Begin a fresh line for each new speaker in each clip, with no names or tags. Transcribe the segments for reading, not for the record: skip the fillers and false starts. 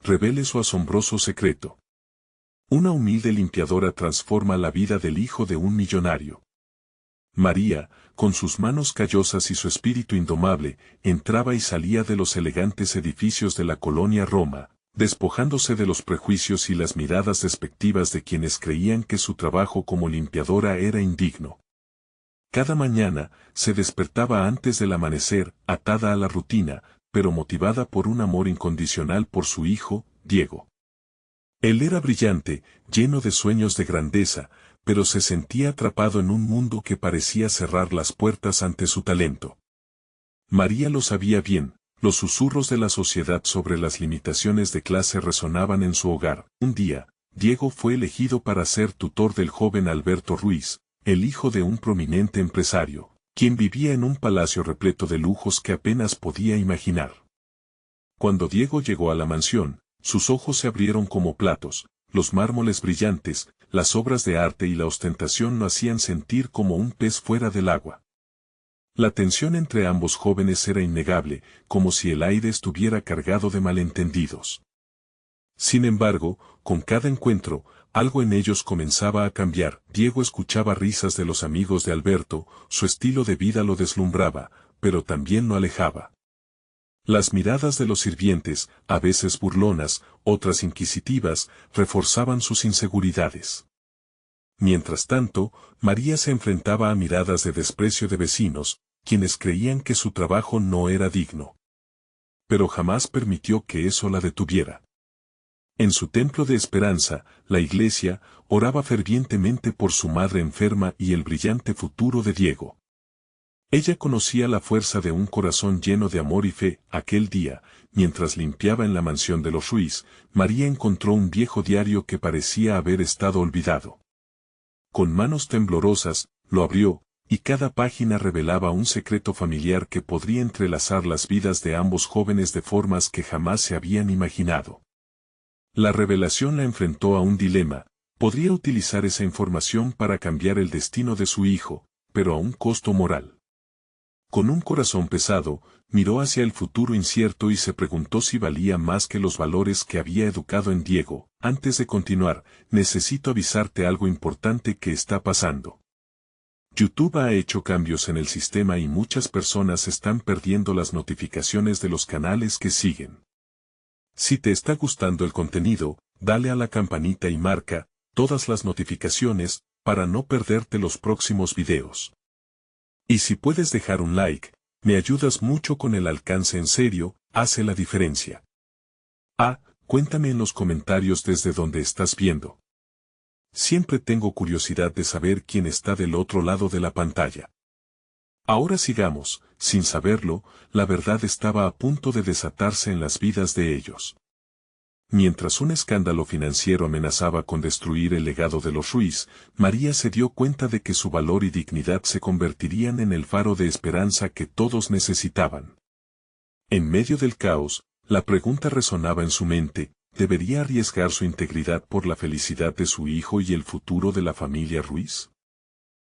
revele su asombroso secreto. Una humilde limpiadora transforma la vida del hijo de un millonario. María, con sus manos callosas y su espíritu indomable, entraba y salía de los elegantes edificios de la colonia Roma, despojándose de los prejuicios y las miradas despectivas de quienes creían que su trabajo como limpiadora era indigno. Cada mañana, se despertaba antes del amanecer, atada a la rutina, pero motivada por un amor incondicional por su hijo, Diego. Él era brillante, lleno de sueños de grandeza, pero se sentía atrapado en un mundo que parecía cerrar las puertas ante su talento. María lo sabía bien, los susurros de la sociedad sobre las limitaciones de clase resonaban en su hogar. Un día, Diego fue elegido para ser tutor del joven Alberto Ruiz, el hijo de un prominente empresario, quien vivía en un palacio repleto de lujos que apenas podía imaginar. Cuando Diego llegó a la mansión, sus ojos se abrieron como platos, los mármoles brillantes, las obras de arte y la ostentación lo hacían sentir como un pez fuera del agua. La tensión entre ambos jóvenes era innegable, como si el aire estuviera cargado de malentendidos. Sin embargo, con cada encuentro, algo en ellos comenzaba a cambiar. Diego escuchaba risas de los amigos de Alberto, su estilo de vida lo deslumbraba, pero también lo alejaba. Las miradas de los sirvientes, a veces burlonas, otras inquisitivas, reforzaban sus inseguridades. Mientras tanto, María se enfrentaba a miradas de desprecio de vecinos, quienes creían que su trabajo no era digno. Pero jamás permitió que eso la detuviera. En su templo de esperanza, la iglesia, oraba fervientemente por su madre enferma y el brillante futuro de Diego. Ella conocía la fuerza de un corazón lleno de amor y fe. Aquel día, mientras limpiaba en la mansión de los Ruiz, María encontró un viejo diario que parecía haber estado olvidado. Con manos temblorosas, lo abrió, y cada página revelaba un secreto familiar que podría entrelazar las vidas de ambos jóvenes de formas que jamás se habían imaginado. La revelación la enfrentó a un dilema: podría utilizar esa información para cambiar el destino de su hijo, pero a un costo moral. Con un corazón pesado, miró hacia el futuro incierto y se preguntó si valía más que los valores que había educado en Diego. Antes de continuar, necesito avisarte algo importante que está pasando. YouTube ha hecho cambios en el sistema y muchas personas están perdiendo las notificaciones de los canales que siguen. Si te está gustando el contenido, dale a la campanita y marca todas las notificaciones para no perderte los próximos videos. Y si puedes dejar un like, me ayudas mucho con el alcance. En serio, hace la diferencia. Cuéntame en los comentarios desde donde estás viendo. Siempre tengo curiosidad de saber quién está del otro lado de la pantalla. Ahora sigamos. Sin saberlo, la verdad estaba a punto de desatarse en las vidas de ellos. Mientras un escándalo financiero amenazaba con destruir el legado de los Ruiz, María se dio cuenta de que su valor y dignidad se convertirían en el faro de esperanza que todos necesitaban. En medio del caos, la pregunta resonaba en su mente: ¿debería arriesgar su integridad por la felicidad de su hijo y el futuro de la familia Ruiz?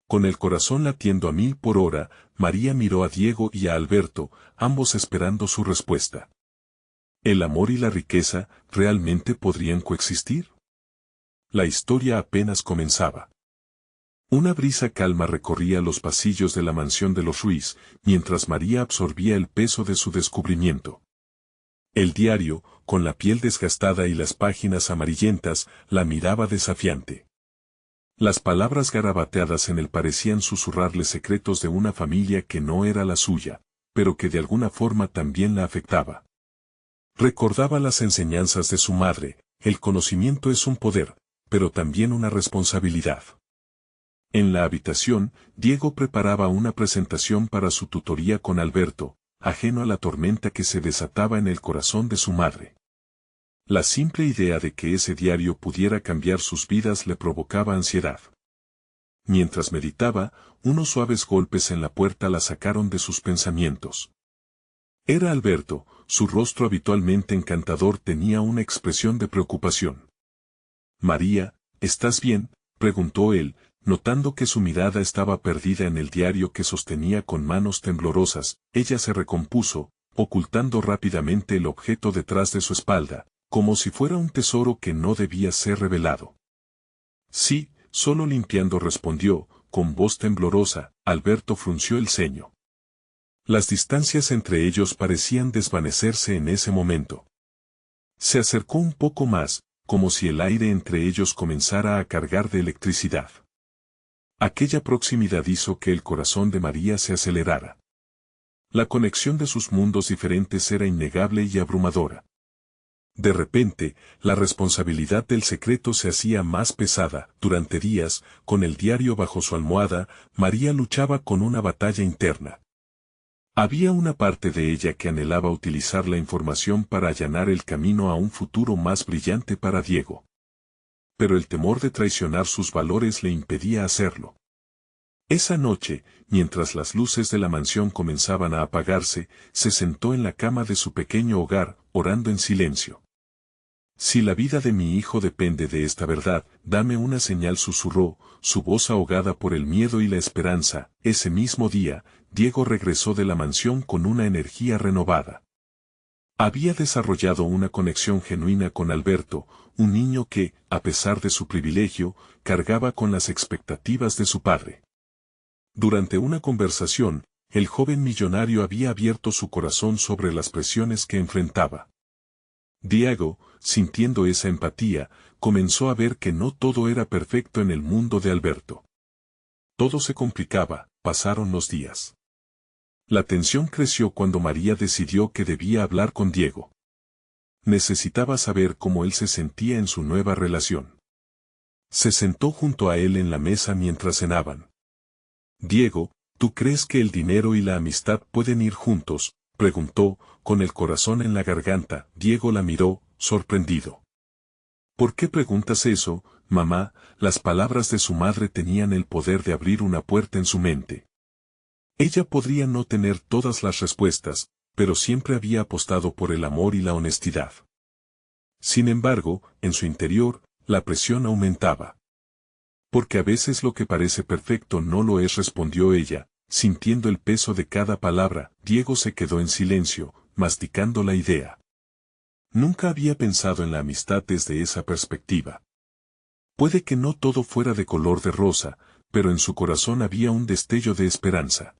Con el corazón latiendo a 1000 por hora, María miró a Diego y a Alberto, ambos esperando su respuesta. ¿El amor y la riqueza realmente podrían coexistir? La historia apenas comenzaba. Una brisa calma recorría los pasillos de la mansión de los Ruiz, mientras María absorbía el peso de su descubrimiento. El diario, con la piel desgastada y las páginas amarillentas, la miraba desafiante. Las palabras garabateadas en él parecían susurrarle secretos de una familia que no era la suya, pero que de alguna forma también la afectaba. Recordaba las enseñanzas de su madre: el conocimiento es un poder, pero también una responsabilidad. En la habitación, Diego preparaba una presentación para su tutoría con Alberto, ajeno a la tormenta que se desataba en el corazón de su madre. La simple idea de que ese diario pudiera cambiar sus vidas le provocaba ansiedad. Mientras meditaba, unos suaves golpes en la puerta la sacaron de sus pensamientos. Era Alberto. Su rostro habitualmente encantador tenía una expresión de preocupación. «María, ¿estás bien?», preguntó él, notando que su mirada estaba perdida en el diario que sostenía con manos temblorosas. Ella se recompuso, ocultando rápidamente el objeto detrás de su espalda. como si fuera un tesoro que no debía ser revelado. Sí, solo limpiando respondió, con voz temblorosa. Alberto frunció el ceño. Las distancias entre ellos parecían desvanecerse en ese momento. Se acercó un poco más, como si el aire entre ellos comenzara a cargar de electricidad. Aquella proximidad hizo que el corazón de María se acelerara. La conexión de sus mundos diferentes era innegable y abrumadora. De repente, la responsabilidad del secreto se hacía más pesada. Durante días, con el diario bajo su almohada, María luchaba con una batalla interna. Había una parte de ella que anhelaba utilizar la información para allanar el camino a un futuro más brillante para Diego. Pero el temor de traicionar sus valores le impedía hacerlo. Esa noche, mientras las luces de la mansión comenzaban a apagarse, se sentó en la cama de su pequeño hogar, orando en silencio. Si la vida de mi hijo depende de esta verdad, dame una señal, susurró, su voz ahogada por el miedo y la esperanza. Ese mismo día, Diego regresó de la mansión con una energía renovada. Había desarrollado una conexión genuina con Alberto, un niño que, a pesar de su privilegio, cargaba con las expectativas de su padre. Durante una conversación, el joven millonario había abierto su corazón sobre las presiones que enfrentaba. Diego, sintiendo esa empatía, comenzó a ver que no todo era perfecto en el mundo de Alberto. Todo se complicaba. Pasaron los días. La tensión creció cuando María decidió que debía hablar con Diego. Necesitaba saber cómo él se sentía en su nueva relación. Se sentó junto a él en la mesa mientras cenaban. Diego, ¿tú crees que el dinero y la amistad pueden ir juntos?, preguntó, con el corazón en la garganta. Diego la miró, sorprendido. ¿Por qué preguntas eso, mamá? Las palabras de su madre tenían el poder de abrir una puerta en su mente. Ella podría no tener todas las respuestas, pero siempre había apostado por el amor y la honestidad. Sin embargo, en su interior, la presión aumentaba. Porque a veces lo que parece perfecto no lo es, respondió ella, sintiendo el peso de cada palabra. Diego se quedó en silencio, masticando la idea. Nunca había pensado en la amistad desde esa perspectiva. Puede que no todo fuera de color de rosa, pero en su corazón había un destello de esperanza.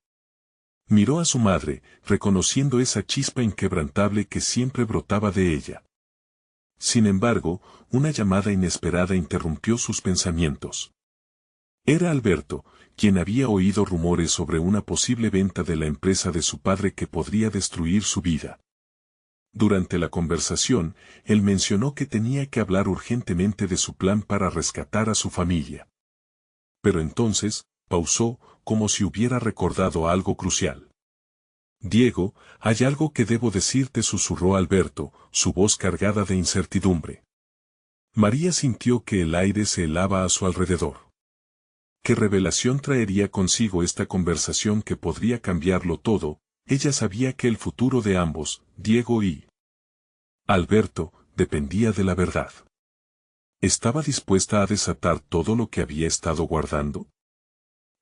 Miró a su madre, reconociendo esa chispa inquebrantable que siempre brotaba de ella. Sin embargo, una llamada inesperada interrumpió sus pensamientos. Era Alberto, quien había oído rumores sobre una posible venta de la empresa de su padre que podría destruir su vida. Durante la conversación, él mencionó que tenía que hablar urgentemente de su plan para rescatar a su familia. Pero entonces, pausó, como si hubiera recordado algo crucial. Diego, hay algo que debo decirte, susurró Alberto, su voz cargada de incertidumbre. María sintió que el aire se helaba a su alrededor. ¿Qué revelación traería consigo esta conversación que podría cambiarlo todo? Ella sabía que el futuro de ambos, Diego y Alberto, dependía de la verdad. ¿Estaba dispuesta a desatar todo lo que había estado guardando?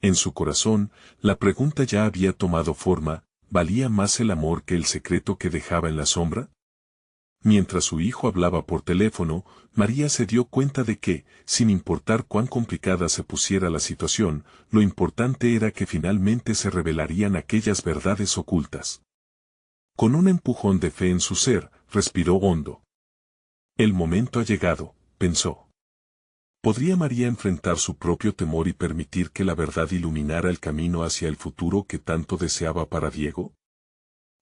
En su corazón, la pregunta ya había tomado forma. ¿Valía más el amor que el secreto que dejaba en la sombra? Mientras su hijo hablaba por teléfono, María se dio cuenta de que, sin importar cuán complicada se pusiera la situación, lo importante era que finalmente se revelarían aquellas verdades ocultas. Con un empujón de fe en su ser, respiró hondo. El momento ha llegado, pensó. ¿Podría María enfrentar su propio temor y permitir que la verdad iluminara el camino hacia el futuro que tanto deseaba para Diego?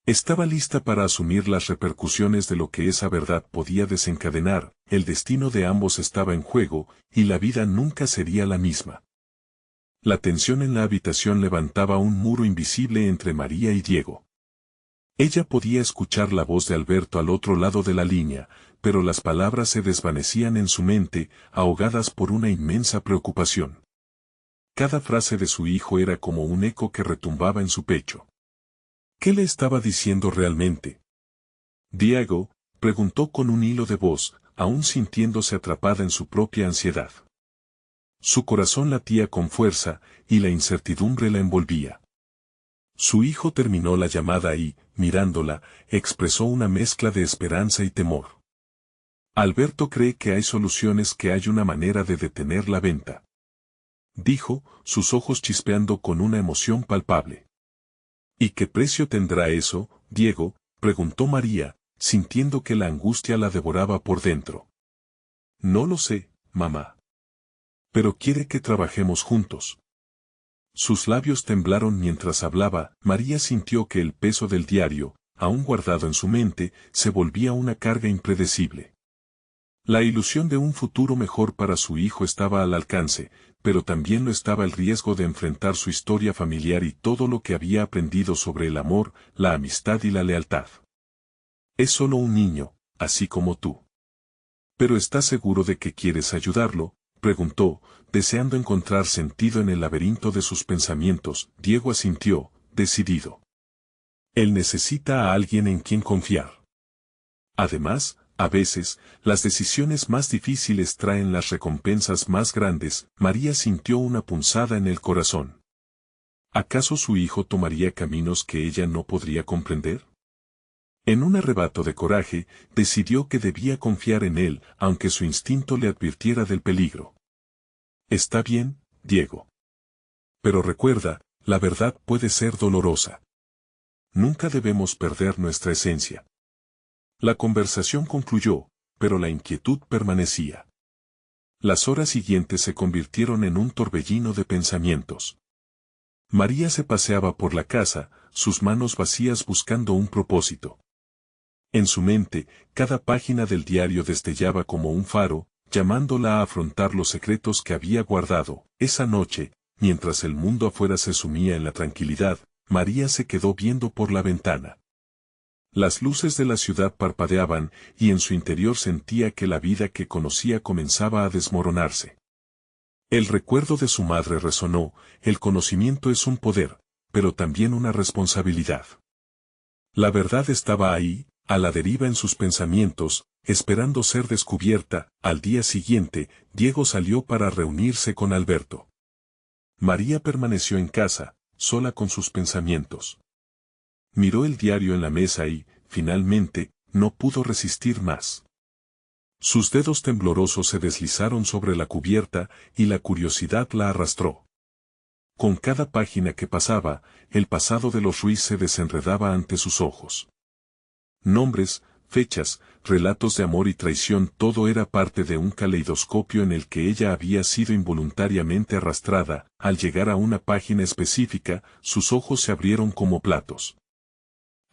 Estaba lista para asumir las repercusiones de lo que esa verdad podía desencadenar. El destino de ambos estaba en juego, y la vida nunca sería la misma. La tensión en la habitación levantaba un muro invisible entre María y Diego. Ella podía escuchar la voz de Alberto al otro lado de la línea, pero las palabras se desvanecían en su mente, ahogadas por una inmensa preocupación. Cada frase de su hijo era como un eco que retumbaba en su pecho. ¿Qué le estaba diciendo realmente? Diego, preguntó con un hilo de voz, aún sintiéndose atrapada en su propia ansiedad. Su corazón latía con fuerza, y la incertidumbre la envolvía. Su hijo terminó la llamada y, mirándola, expresó una mezcla de esperanza y temor. Alberto cree que hay soluciones, que hay una manera de detener la venta. Dijo, sus ojos chispeando con una emoción palpable. ¿Y qué precio tendrá eso, Diego?, preguntó María, sintiendo que la angustia la devoraba por dentro. No lo sé, mamá. Pero quiere que trabajemos juntos. Sus labios temblaron mientras hablaba. María sintió que el peso del diario, aún guardado en su mente, se volvía una carga impredecible. La ilusión de un futuro mejor para su hijo estaba al alcance, pero también lo estaba el riesgo de enfrentar su historia familiar y todo lo que había aprendido sobre el amor, la amistad y la lealtad. Es solo un niño, así como tú. ¿Pero estás seguro de que quieres ayudarlo?, preguntó, deseando encontrar sentido en el laberinto de sus pensamientos. Diego asintió, decidido. Él necesita a alguien en quien confiar. Además, a veces, las decisiones más difíciles traen las recompensas más grandes. María sintió una punzada en el corazón. ¿Acaso su hijo tomaría caminos que ella no podría comprender? En un arrebato de coraje, decidió que debía confiar en él, aunque su instinto le advirtiera del peligro. Está bien, Diego. Pero recuerda, la verdad puede ser dolorosa. Nunca debemos perder nuestra esencia. La conversación concluyó, pero la inquietud permanecía. Las horas siguientes se convirtieron en un torbellino de pensamientos. María se paseaba por la casa, sus manos vacías buscando un propósito. En su mente, cada página del diario destellaba como un faro, llamándola a afrontar los secretos que había guardado. Esa noche, mientras el mundo afuera se sumía en la tranquilidad, María se quedó viendo por la ventana. Las luces de la ciudad parpadeaban, y en su interior sentía que la vida que conocía comenzaba a desmoronarse. El recuerdo de su madre resonó. El conocimiento es un poder, pero también una responsabilidad. La verdad estaba ahí, a la deriva en sus pensamientos, esperando ser descubierta. Al día siguiente, Diego salió para reunirse con Alberto. María permaneció en casa, sola con sus pensamientos. Miró el diario en la mesa y, finalmente, no pudo resistir más. Sus dedos temblorosos se deslizaron sobre la cubierta, y la curiosidad la arrastró. Con cada página que pasaba, el pasado de los Ruiz se desenredaba ante sus ojos. Nombres, fechas, relatos de amor y traición, todo era parte de un caleidoscopio en el que ella había sido involuntariamente arrastrada. Al llegar a una página específica, sus ojos se abrieron como platos.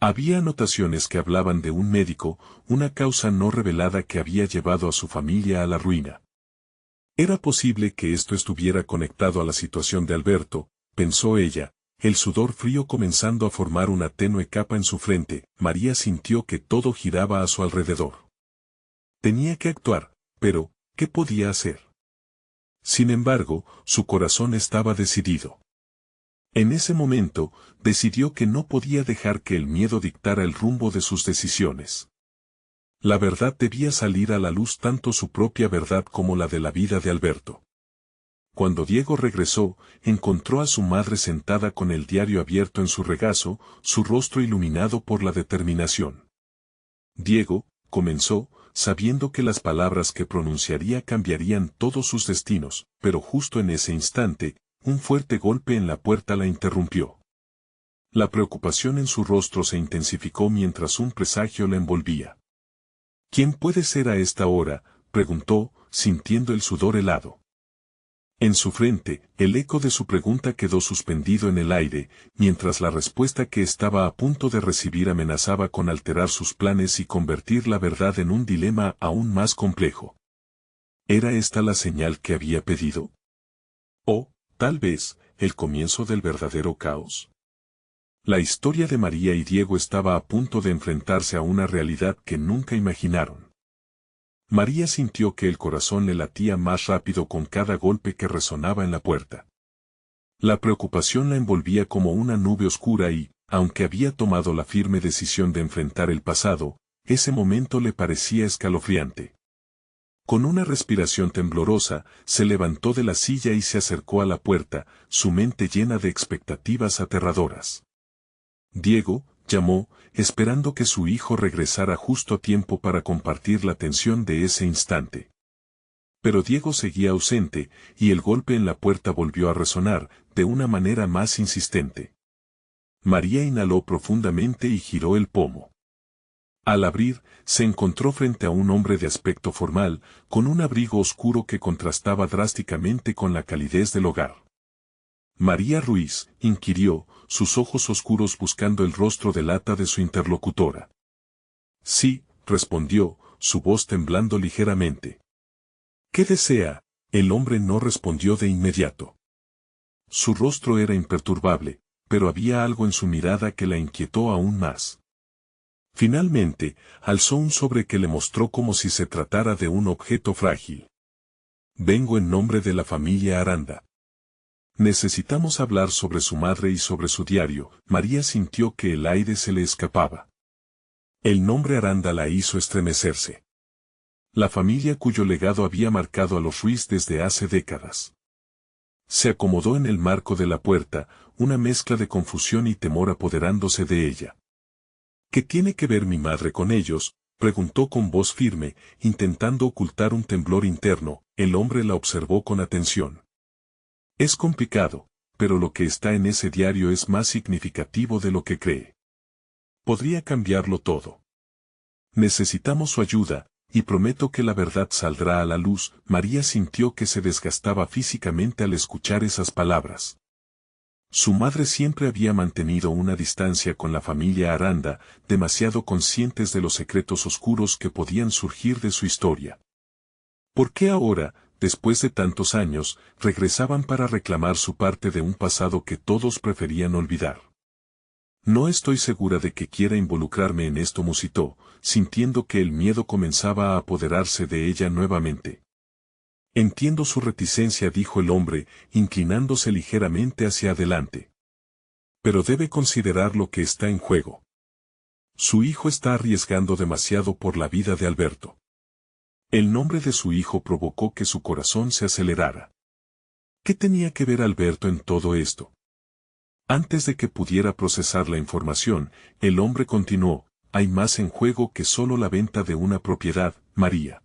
Había anotaciones que hablaban de un médico, una causa no revelada que había llevado a su familia a la ruina. Era posible que esto estuviera conectado a la situación de Alberto, pensó ella, el sudor frío comenzando a formar una tenue capa en su frente. María sintió que todo giraba a su alrededor. Tenía que actuar, pero, ¿qué podía hacer? Sin embargo, su corazón estaba decidido. En ese momento, decidió que no podía dejar que el miedo dictara el rumbo de sus decisiones. La verdad debía salir a la luz, tanto su propia verdad como la de la vida de Alberto. Cuando Diego regresó, encontró a su madre sentada con el diario abierto en su regazo, su rostro iluminado por la determinación. Diego, comenzó, sabiendo que las palabras que pronunciaría cambiarían todos sus destinos, pero justo en ese instante, un fuerte golpe en la puerta la interrumpió. La preocupación en su rostro se intensificó mientras un presagio la envolvía. ¿Quién puede ser a esta hora?, preguntó, sintiendo el sudor helado. En su frente, el eco de su pregunta quedó suspendido en el aire, mientras la respuesta que estaba a punto de recibir amenazaba con alterar sus planes y convertir la verdad en un dilema aún más complejo. ¿Era esta la señal que había pedido? ¿O, tal vez, el comienzo del verdadero caos? La historia de María y Diego estaba a punto de enfrentarse a una realidad que nunca imaginaron. María sintió que el corazón le latía más rápido con cada golpe que resonaba en la puerta. La preocupación la envolvía como una nube oscura y, aunque había tomado la firme decisión de enfrentar el pasado, ese momento le parecía escalofriante. Con una respiración temblorosa, se levantó de la silla y se acercó a la puerta, su mente llena de expectativas aterradoras. Diego, llamó, esperando que su hijo regresara justo a tiempo para compartir la tensión de ese instante. Pero Diego seguía ausente, y el golpe en la puerta volvió a resonar, de una manera más insistente. María inhaló profundamente y giró el pomo. Al abrir, se encontró frente a un hombre de aspecto formal, con un abrigo oscuro que contrastaba drásticamente con la calidez del hogar. María Ruiz, inquirió, sus ojos oscuros buscando el rostro de lata de su interlocutora. Sí, respondió, su voz temblando ligeramente. ¿Qué desea? El hombre no respondió de inmediato. Su rostro era imperturbable, pero había algo en su mirada que la inquietó aún más. Finalmente, alzó un sobre que le mostró como si se tratara de un objeto frágil. Vengo en nombre de la familia Aranda. Necesitamos hablar sobre su madre y sobre su diario. María sintió que el aire se le escapaba. El nombre Aranda la hizo estremecerse. La familia cuyo legado había marcado a los Ruiz desde hace décadas. Se acomodó en el marco de la puerta, una mezcla de confusión y temor apoderándose de ella. ¿Qué tiene que ver mi madre con ellos?, preguntó con voz firme, intentando ocultar un temblor interno. El hombre la observó con atención. Es complicado, pero lo que está en ese diario es más significativo de lo que cree. Podría cambiarlo todo. Necesitamos su ayuda, y prometo que la verdad saldrá a la luz. María sintió que se desgastaba físicamente al escuchar esas palabras. Su madre siempre había mantenido una distancia con la familia Aranda, demasiado conscientes de los secretos oscuros que podían surgir de su historia. ¿Por qué ahora, después de tantos años, regresaban para reclamar su parte de un pasado que todos preferían olvidar? No estoy segura de que quiera involucrarme en esto, musitó, sintiendo que el miedo comenzaba a apoderarse de ella nuevamente. Entiendo su reticencia, dijo el hombre, inclinándose ligeramente hacia adelante. Pero debe considerar lo que está en juego. Su hijo está arriesgando demasiado por la vida de Alberto. El nombre de su hijo provocó que su corazón se acelerara. ¿Qué tenía que ver Alberto en todo esto? Antes de que pudiera procesar la información, el hombre continuó, hay más en juego que solo la venta de una propiedad, María.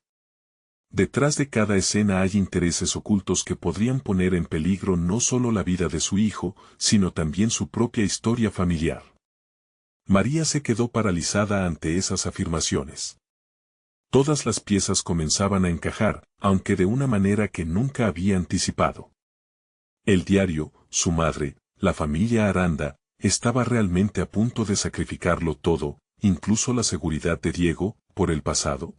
Detrás de cada escena hay intereses ocultos que podrían poner en peligro no solo la vida de su hijo, sino también su propia historia familiar. María se quedó paralizada ante esas afirmaciones. Todas las piezas comenzaban a encajar, aunque de una manera que nunca había anticipado. El diario, su madre, la familia Aranda, estaba realmente a punto de sacrificarlo todo, incluso la seguridad de Diego, por el pasado.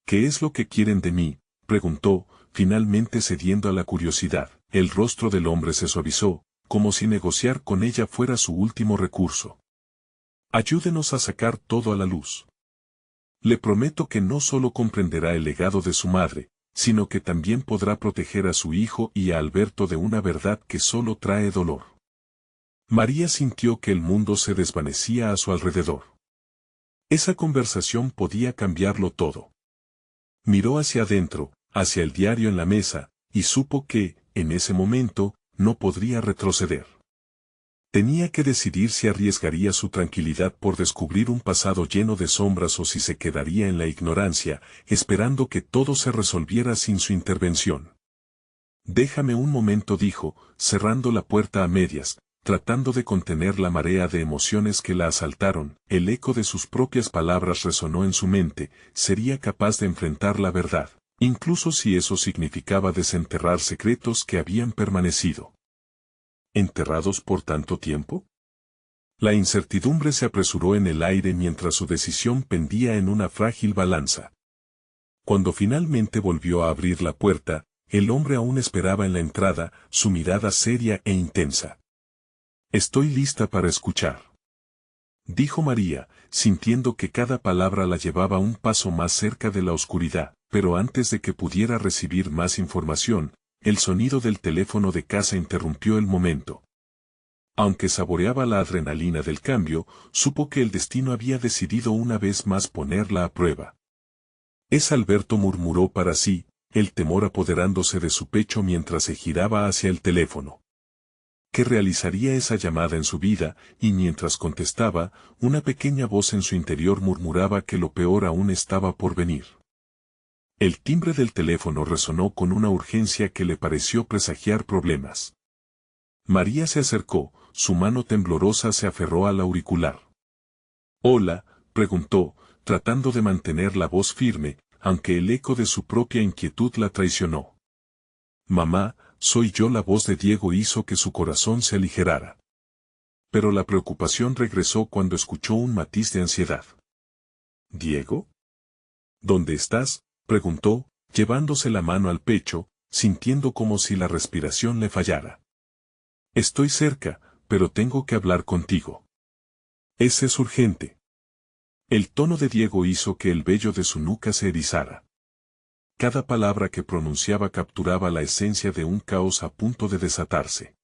¿Qué es lo que quieren de mí?, preguntó, finalmente cediendo a la curiosidad. El rostro del hombre se suavizó, como si negociar con ella fuera su último recurso. Ayúdenos a sacar todo a la luz. Le prometo que no solo comprenderá el legado de su madre, sino que también podrá proteger a su hijo y a Alberto de una verdad que solo trae dolor. María sintió que el mundo se desvanecía a su alrededor. Esa conversación podía cambiarlo todo. Miró hacia adentro, hacia el diario en la mesa, y supo que, en ese momento, no podría retroceder. Tenía que decidir si arriesgaría su tranquilidad por descubrir un pasado lleno de sombras o si se quedaría en la ignorancia, esperando que todo se resolviera sin su intervención. Déjame un momento, dijo, cerrando la puerta a medias, tratando de contener la marea de emociones que la asaltaron. El eco de sus propias palabras resonó en su mente. Sería capaz de enfrentar la verdad, incluso si eso significaba desenterrar secretos que habían permanecido ¿enterrados por tanto tiempo? La incertidumbre se apresuró en el aire mientras su decisión pendía en una frágil balanza. Cuando finalmente volvió a abrir la puerta, el hombre aún esperaba en la entrada, su mirada seria e intensa. Estoy lista para escuchar, dijo María, sintiendo que cada palabra la llevaba un paso más cerca de la oscuridad, pero antes de que pudiera recibir más información, el sonido del teléfono de casa interrumpió el momento. Aunque saboreaba la adrenalina del cambio, supo que el destino había decidido una vez más ponerla a prueba. Es Alberto, murmuró para sí, el temor apoderándose de su pecho mientras se giraba hacia el teléfono. que realizaría esa llamada en su vida, y mientras contestaba, una pequeña voz en su interior murmuraba que lo peor aún estaba por venir. El timbre del teléfono resonó con una urgencia que le pareció presagiar problemas. María se acercó, su mano temblorosa se aferró al auricular. «Hola», preguntó, tratando de mantener la voz firme, aunque el eco de su propia inquietud la traicionó. «Mamá, soy yo». La voz de Diego hizo que su corazón se aligerara. Pero la preocupación regresó cuando escuchó un matiz de ansiedad. «¿Diego? ¿Dónde estás?», preguntó, llevándose la mano al pecho, sintiendo como si la respiración le fallara. «Estoy cerca, pero tengo que hablar contigo». «Es urgente». El tono de Diego hizo que el vello de su nuca se erizara. Cada palabra que pronunciaba capturaba la esencia de un caos a punto de desatarse.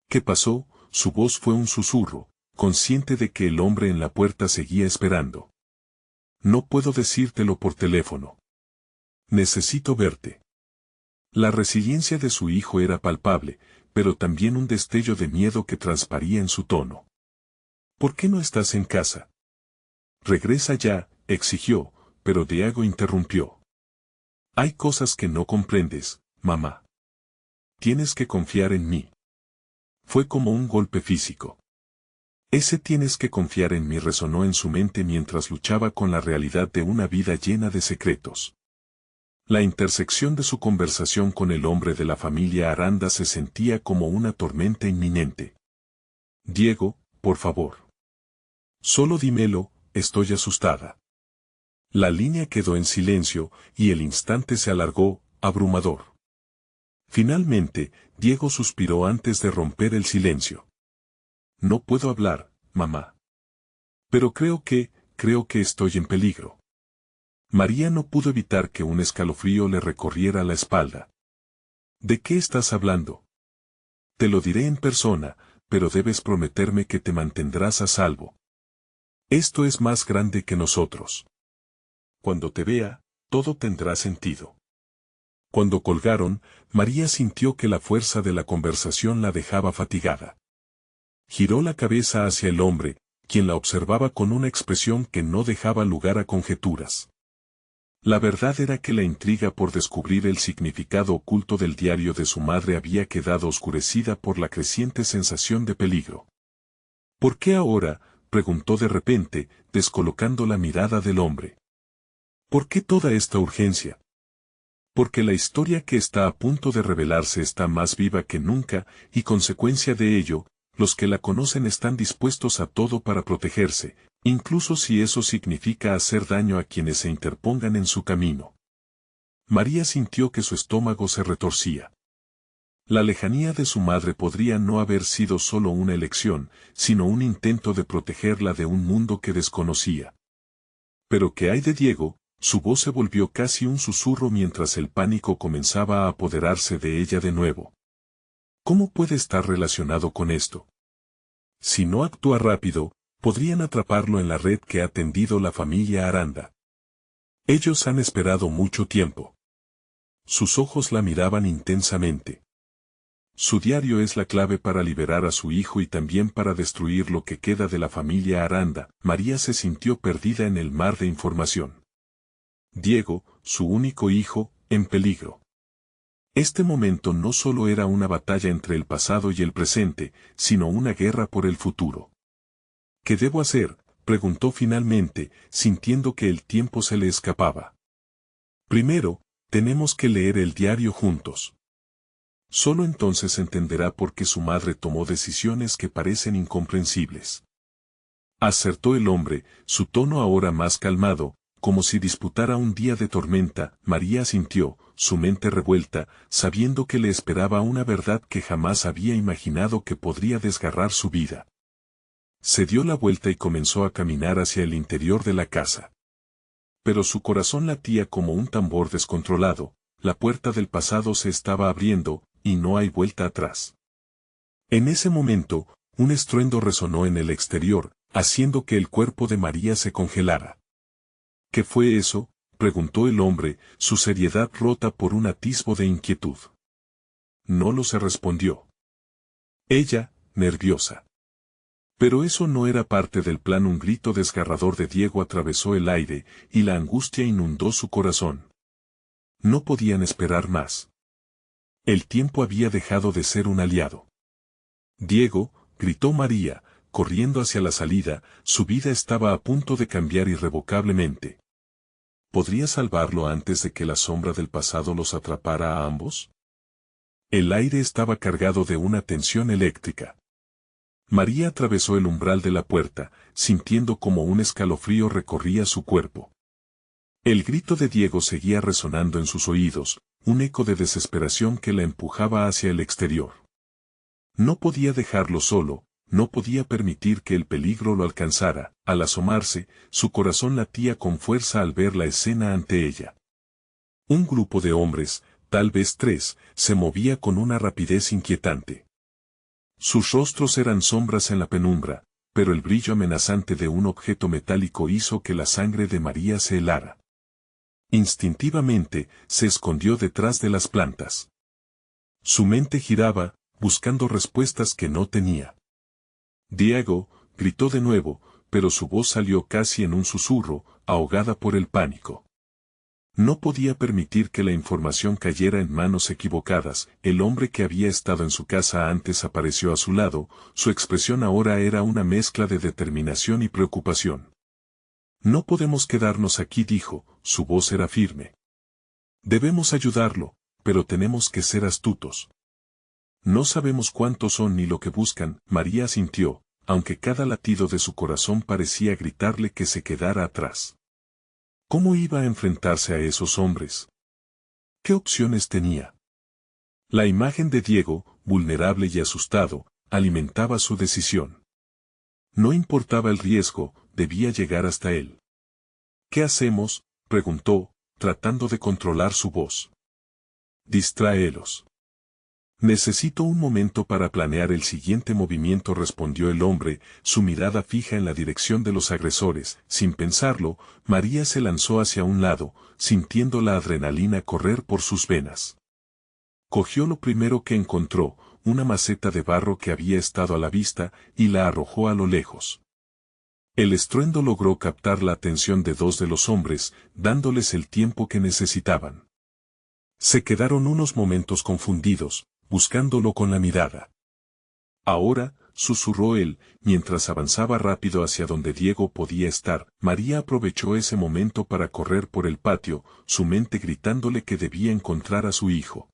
«¿Qué pasó?». Su voz fue un susurro, consciente de que el hombre en la puerta seguía esperando. «No puedo decírtelo por teléfono. Necesito verte». La resiliencia de su hijo era palpable, pero también un destello de miedo que transparía en su tono. «¿Por qué no estás en casa?». «Regresa ya», exigió, pero Diego interrumpió. «Hay cosas que no comprendes, mamá. Tienes que confiar en mí». Fue como un golpe físico. Ese «tienes que confiar en mí» resonó en su mente mientras luchaba con la realidad de una vida llena de secretos. La intersección de su conversación con el hombre de la familia Aranda se sentía como una tormenta inminente. «Diego, por favor. Solo dímelo, estoy asustada». La línea quedó en silencio, y el instante se alargó, abrumador. Finalmente, Diego suspiró antes de romper el silencio. «No puedo hablar, mamá. Pero creo que estoy en peligro». María no pudo evitar que un escalofrío le recorriera la espalda. «¿De qué estás hablando?». «Te lo diré en persona, pero debes prometerme que te mantendrás a salvo. Esto es más grande que nosotros. Cuando te vea, todo tendrá sentido». Cuando colgaron, María sintió que la fuerza de la conversación la dejaba fatigada. Giró la cabeza hacia el hombre, quien la observaba con una expresión que no dejaba lugar a conjeturas. La verdad era que la intriga por descubrir el significado oculto del diario de su madre había quedado oscurecida por la creciente sensación de peligro. «¿Por qué ahora?», preguntó de repente, descolocando la mirada del hombre. «¿Por qué toda esta urgencia?». «Porque la historia que está a punto de revelarse está más viva que nunca, y consecuencia de ello, los que la conocen están dispuestos a todo para protegerse, incluso si eso significa hacer daño a quienes se interpongan en su camino». María sintió que su estómago se retorcía. La lejanía de su madre podría no haber sido solo una elección, sino un intento de protegerla de un mundo que desconocía. «¿Pero qué hay de Diego?». Su voz se volvió casi un susurro mientras el pánico comenzaba a apoderarse de ella de nuevo. «¿Cómo puede estar relacionado con esto? Si no actúa rápido, podrían atraparlo en la red que ha tendido la familia Aranda. Ellos han esperado mucho tiempo». Sus ojos la miraban intensamente. «Su diario es la clave para liberar a su hijo y también para destruir lo que queda de la familia Aranda». María se sintió perdida en el mar de información. Diego, su único hijo, en peligro. Este momento no solo era una batalla entre el pasado y el presente, sino una guerra por el futuro. «¿Qué debo hacer?», preguntó finalmente, sintiendo que el tiempo se le escapaba. «Primero, tenemos que leer el diario juntos. Solo entonces entenderá por qué su madre tomó decisiones que parecen incomprensibles». Acertó el hombre, su tono ahora más calmado, como si disputara un día de tormenta. María sintió, su mente revuelta, sabiendo que le esperaba una verdad que jamás había imaginado que podría desgarrar su vida. Se dio la vuelta y comenzó a caminar hacia el interior de la casa. Pero su corazón latía como un tambor descontrolado, la puerta del pasado se estaba abriendo, y no hay vuelta atrás. En ese momento, un estruendo resonó en el exterior, haciendo que el cuerpo de María se congelara. «¿Qué fue eso?», preguntó el hombre, su seriedad rota por un atisbo de inquietud. «No lo se respondió». Ella, nerviosa. Pero eso no era parte del plan. Un grito desgarrador de Diego atravesó el aire, y la angustia inundó su corazón. No podían esperar más. El tiempo había dejado de ser un aliado. Diego, gritó María, corriendo hacia la salida, su vida estaba a punto de cambiar irrevocablemente. ¿Podría salvarlo antes de que la sombra del pasado los atrapara a ambos? El aire estaba cargado de una tensión eléctrica. María atravesó el umbral de la puerta, sintiendo como un escalofrío recorría su cuerpo. El grito de Diego seguía resonando en sus oídos, un eco de desesperación que la empujaba hacia el exterior. No podía dejarlo solo, no podía permitir que el peligro lo alcanzara. Al asomarse, su corazón latía con fuerza al ver la escena ante ella. Un grupo de hombres, tal vez 3, se movía con una rapidez inquietante. Sus rostros eran sombras en la penumbra, pero el brillo amenazante de un objeto metálico hizo que la sangre de María se helara. Instintivamente, se escondió detrás de las plantas. Su mente giraba, buscando respuestas que no tenía. Diego, gritó de nuevo, pero su voz salió casi en un susurro, ahogada por el pánico. No podía permitir que la información cayera en manos equivocadas. El hombre que había estado en su casa antes apareció a su lado, su expresión ahora era una mezcla de determinación y preocupación. No podemos quedarnos aquí, dijo, su voz era firme. Debemos ayudarlo, pero tenemos que ser astutos. No sabemos cuántos son ni lo que buscan. María asintió, aunque cada latido de su corazón parecía gritarle que se quedara atrás. ¿Cómo iba a enfrentarse a esos hombres? ¿Qué opciones tenía? La imagen de Diego, vulnerable y asustado, alimentaba su decisión. No importaba el riesgo, debía llegar hasta él. ¿Qué hacemos?, preguntó, tratando de controlar su voz. Distráelos. Necesito un momento para planear el siguiente movimiento, respondió el hombre, su mirada fija en la dirección de los agresores. Sin pensarlo, María se lanzó hacia un lado, sintiendo la adrenalina correr por sus venas. Cogió lo primero que encontró, una maceta de barro que había estado a la vista, y la arrojó a lo lejos. El estruendo logró captar la atención de 2 de los hombres, dándoles el tiempo que necesitaban. Se quedaron unos momentos confundidos, buscándolo con la mirada. Ahora, susurró él, mientras avanzaba rápido hacia donde Diego podía estar. María aprovechó ese momento para correr por el patio, su mente gritándole que debía encontrar a su hijo.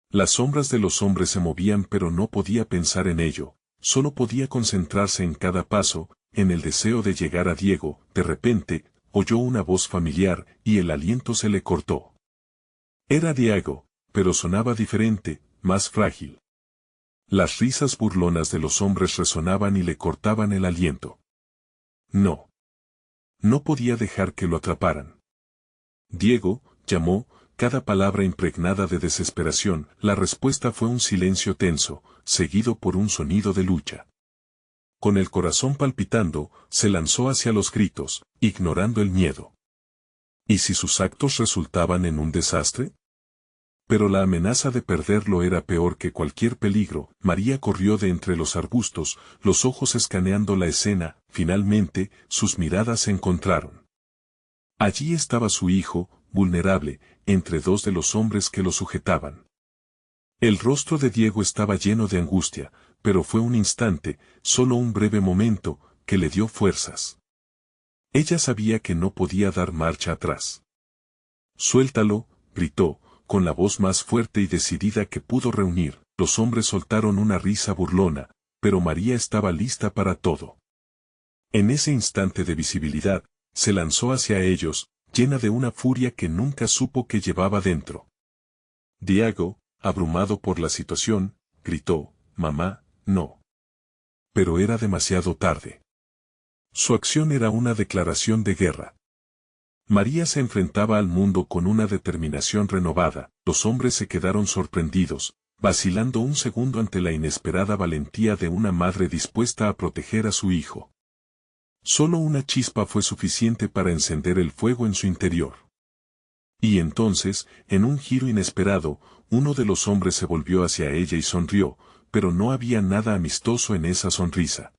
Las sombras de los hombres se movían, pero no podía pensar en ello, solo podía concentrarse en cada paso, en el deseo de llegar a Diego. De repente, oyó una voz familiar, y el aliento se le cortó. Era Diego, pero sonaba diferente, más frágil. Las risas burlonas de los hombres resonaban y le cortaban el aliento. No. No podía dejar que lo atraparan. Diego, llamó, cada palabra impregnada de desesperación. La respuesta fue un silencio tenso, seguido por un sonido de lucha. Con el corazón palpitando, se lanzó hacia los gritos, ignorando el miedo. ¿Y si sus actos resultaban en un desastre? Pero la amenaza de perderlo era peor que cualquier peligro. María corrió de entre los arbustos, los ojos escaneando la escena. Finalmente, sus miradas se encontraron. Allí estaba su hijo, vulnerable, entre 2 de los hombres que lo sujetaban. El rostro de Diego estaba lleno de angustia, pero fue un instante, solo un breve momento, que le dio fuerzas. Ella sabía que no podía dar marcha atrás. «Suéltalo», gritó, con la voz más fuerte y decidida que pudo reunir. Los hombres soltaron una risa burlona, pero María estaba lista para todo. En ese instante de visibilidad, se lanzó hacia ellos, llena de una furia que nunca supo que llevaba dentro. Diego, abrumado por la situación, gritó, «Mamá, no». Pero era demasiado tarde. Su acción era una declaración de guerra. María se enfrentaba al mundo con una determinación renovada. Los hombres se quedaron sorprendidos, vacilando un segundo ante la inesperada valentía de una madre dispuesta a proteger a su hijo. Solo una chispa fue suficiente para encender el fuego en su interior. Y entonces, en un giro inesperado, uno de los hombres se volvió hacia ella y sonrió, pero no había nada amistoso en esa sonrisa.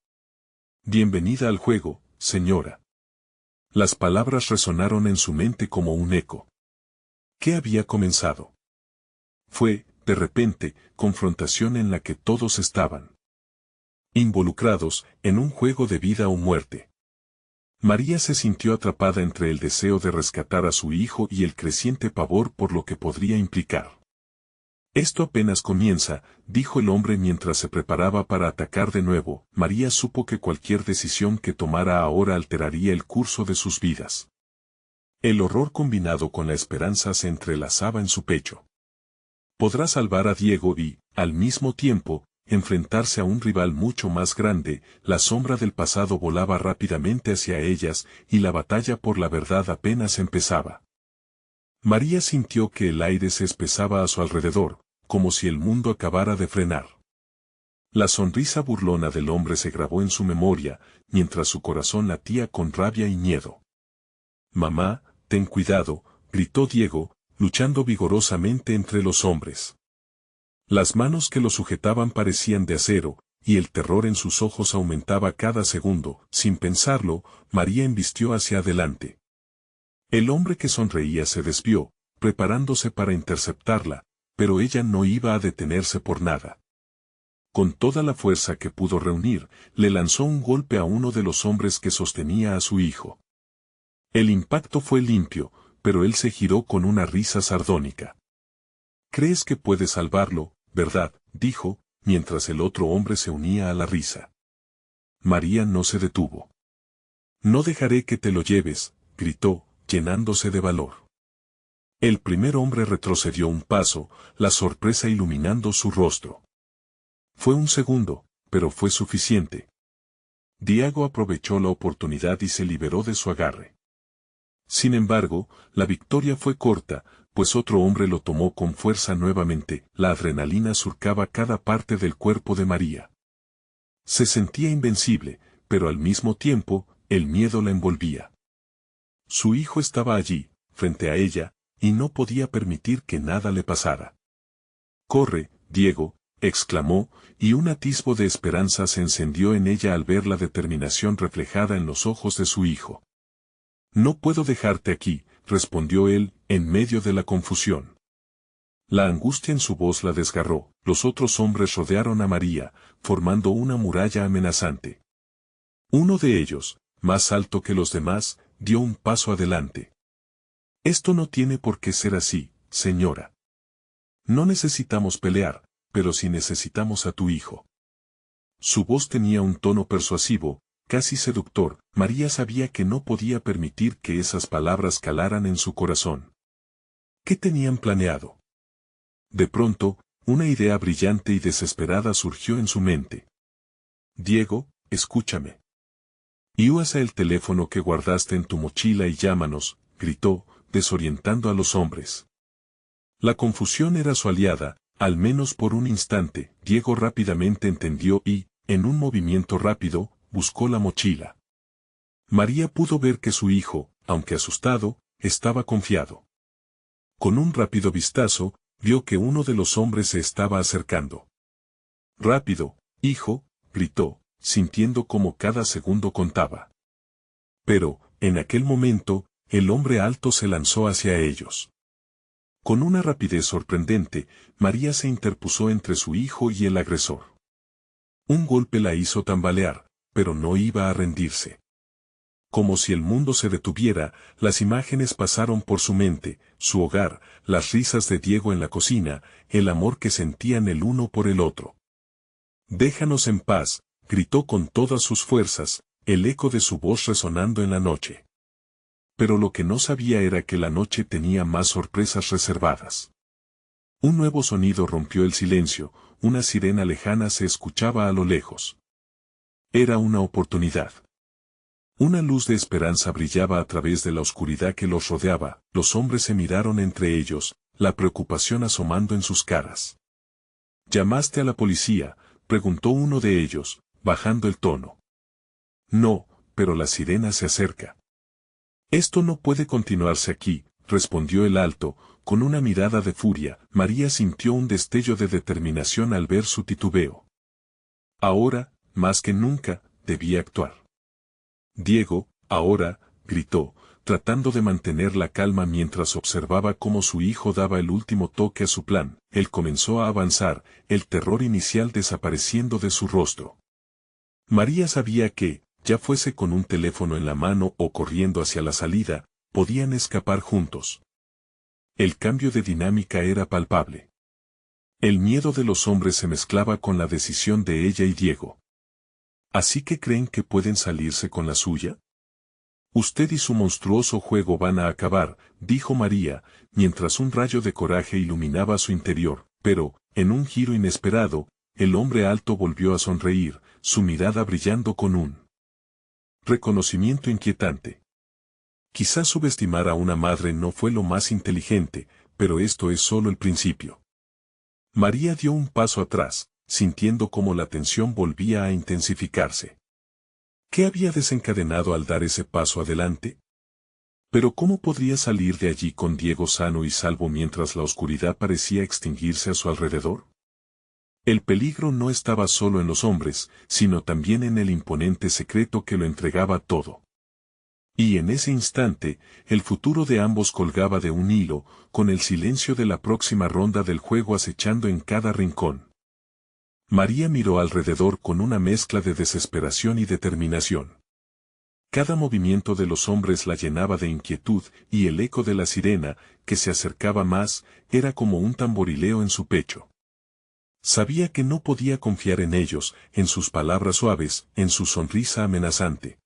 Bienvenida al juego, señora. Las palabras resonaron en su mente como un eco. ¿Qué había comenzado? Fue, de repente, confrontación en la que todos estaban involucrados en un juego de vida o muerte. María se sintió atrapada entre el deseo de rescatar a su hijo y el creciente pavor por lo que podría implicar. Esto apenas comienza, dijo el hombre mientras se preparaba para atacar de nuevo. María supo que cualquier decisión que tomara ahora alteraría el curso de sus vidas. El horror combinado con la esperanza se entrelazaba en su pecho. Podrá salvar a Diego y, al mismo tiempo, enfrentarse a un rival mucho más grande. La sombra del pasado volaba rápidamente hacia ellas, y la batalla por la verdad apenas empezaba. María sintió que el aire se espesaba a su alrededor, como si el mundo acabara de frenar. La sonrisa burlona del hombre se grabó en su memoria, mientras su corazón latía con rabia y miedo. «Mamá, ten cuidado», gritó Diego, luchando vigorosamente entre los hombres. Las manos que lo sujetaban parecían de acero, y el terror en sus ojos aumentaba cada segundo. Sin pensarlo, María embistió hacia adelante. El hombre que sonreía se desvió, preparándose para interceptarla, pero ella no iba a detenerse por nada. Con toda la fuerza que pudo reunir, le lanzó un golpe a uno de los hombres que sostenía a su hijo. El impacto fue limpio, pero él se giró con una risa sardónica. «¿Crees que puedes salvarlo, verdad?», dijo, mientras el otro hombre se unía a la risa. María no se detuvo. «No dejaré que te lo lleves», gritó, llenándose de valor. El primer hombre retrocedió un paso, la sorpresa iluminando su rostro. Fue un segundo, pero fue suficiente. Diego aprovechó la oportunidad y se liberó de su agarre. Sin embargo, la victoria fue corta, pues otro hombre lo tomó con fuerza nuevamente. La adrenalina surcaba cada parte del cuerpo de María. Se sentía invencible, pero al mismo tiempo, el miedo la envolvía. Su hijo estaba allí, frente a ella, y no podía permitir que nada le pasara. «Corre, Diego», exclamó, y un atisbo de esperanza se encendió en ella al ver la determinación reflejada en los ojos de su hijo. «No puedo dejarte aquí», respondió él, en medio de la confusión. La angustia en su voz la desgarró. Los otros hombres rodearon a María, formando una muralla amenazante. Uno de ellos, más alto que los demás, dio un paso adelante. «Esto no tiene por qué ser así, señora. No necesitamos pelear, pero sí necesitamos a tu hijo». Su voz tenía un tono persuasivo, casi seductor. María sabía que no podía permitir que esas palabras calaran en su corazón. ¿Qué tenían planeado? De pronto, una idea brillante y desesperada surgió en su mente. «Diego, escúchame. Y usa el teléfono que guardaste en tu mochila y llámanos», gritó, desorientando a los hombres. La confusión era su aliada, al menos por un instante. Diego rápidamente entendió y, en un movimiento rápido, buscó la mochila. María pudo ver que su hijo, aunque asustado, estaba confiado. Con un rápido vistazo, vio que uno de los hombres se estaba acercando. «Rápido, hijo», gritó, sintiendo como cada segundo contaba. Pero, en aquel momento, el hombre alto se lanzó hacia ellos. Con una rapidez sorprendente, María se interpuso entre su hijo y el agresor. Un golpe la hizo tambalear, pero no iba a rendirse. Como si el mundo se detuviera, las imágenes pasaron por su mente: su hogar, las risas de Diego en la cocina, el amor que sentían el uno por el otro. «Déjanos en paz», gritó con todas sus fuerzas, el eco de su voz resonando en la noche. Pero lo que no sabía era que la noche tenía más sorpresas reservadas. Un nuevo sonido rompió el silencio. Una sirena lejana se escuchaba a lo lejos. Era una oportunidad. Una luz de esperanza brillaba a través de la oscuridad que los rodeaba. Los hombres se miraron entre ellos, la preocupación asomando en sus caras. «¿Llamaste a la policía?», preguntó uno de ellos, bajando el tono. «No, pero la sirena se acerca». «Esto no puede continuarse aquí», respondió el alto, con una mirada de furia. María sintió un destello de determinación al ver su titubeo. Ahora, más que nunca, debía actuar. Diego, ahora, gritó, tratando de mantener la calma mientras observaba cómo su hijo daba el último toque a su plan. Él comenzó a avanzar, el terror inicial desapareciendo de su rostro. María sabía que, ya fuese con un teléfono en la mano o corriendo hacia la salida, podían escapar juntos. El cambio de dinámica era palpable. El miedo de los hombres se mezclaba con la decisión de ella y Diego. ¿Así que creen que pueden salirse con la suya? Usted y su monstruoso juego van a acabar, dijo María, mientras un rayo de coraje iluminaba su interior, pero, en un giro inesperado, el hombre alto volvió a sonreír, su mirada brillando con un reconocimiento inquietante. Quizás subestimar a una madre no fue lo más inteligente, pero esto es solo el principio. María dio un paso atrás, sintiendo cómo la tensión volvía a intensificarse. ¿Qué había desencadenado al dar ese paso adelante? Pero ¿cómo podría salir de allí con Diego sano y salvo mientras la oscuridad parecía extinguirse a su alrededor? El peligro no estaba solo en los hombres, sino también en el imponente secreto que lo entregaba todo. Y en ese instante, el futuro de ambos colgaba de un hilo, con el silencio de la próxima ronda del juego acechando en cada rincón. María miró alrededor con una mezcla de desesperación y determinación. Cada movimiento de los hombres la llenaba de inquietud, y el eco de la sirena, que se acercaba más, era como un tamborileo en su pecho. Sabía que no podía confiar en ellos, en sus palabras suaves, en su sonrisa amenazante.